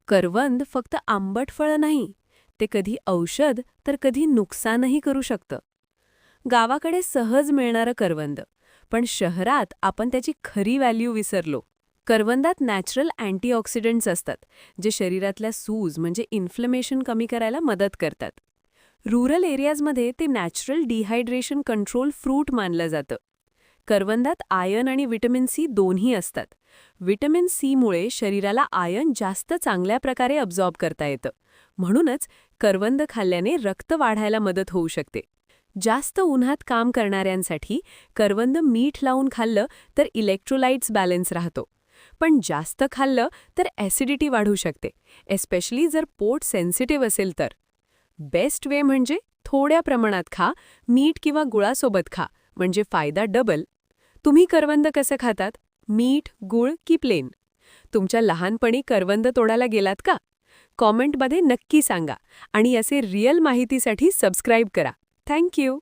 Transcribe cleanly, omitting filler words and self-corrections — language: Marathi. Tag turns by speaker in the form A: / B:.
A: करवंद फक्त आंबट फळं नाही, ते कधी औषध तर कधी नुकसानही करू शकतं. गावाकडे सहज मिळणारं करवंद, पण शहरात आपण त्याची खरी व्हॅल्यू विसरलो. करवंदात नॅचरल अँटीऑक्सिडंट्स असतात, जे शरीरातल्या सूज म्हणजे इन्फ्लमेशन कमी करायला मदत करतात. रुरल एरियाजमध्ये ते नॅचरल डिहायड्रेशन कंट्रोल फ्रूट मानलं जातं. करवंदात आयर्न आणि व्हिटॅमिन सी दोन्ही असतात. व्हिटॅमिन सीमुळे शरीराला आयर्न जास्त चांगल्या प्रकारे अब्सॉर्ब करता येतं. म्हणूनच करवंद खाल्ल्याने रक्त वाढायला मदत होऊ शकते. जास्त उन्हात काम करणाऱ्यांसाठी करवंद मीठ लावून खाल्लं तर इलेक्ट्रोलाइट्स बॅलन्स राहतो. पण जास्त खाल्लं तर ॲसिडिटी वाढू शकते, एस्पेशली जर पोट सेन्सिटिव्ह असेल तर. बेस्ट वे म्हणजे थोड्या प्रमाणात खा, मीठ किंवा गुळासोबत खा, म्हणजे फायदा डबल. तुम्ही करवंद कसं खातात? मीठ, गूळ की प्लेन? तुमच्या लहानपणी करवंद तोडायला गेलात का? कॉमेंटमध्ये नक्की सांगा आणि असे रिअल माहितीसाठी सबस्क्राईब करा. Thank you.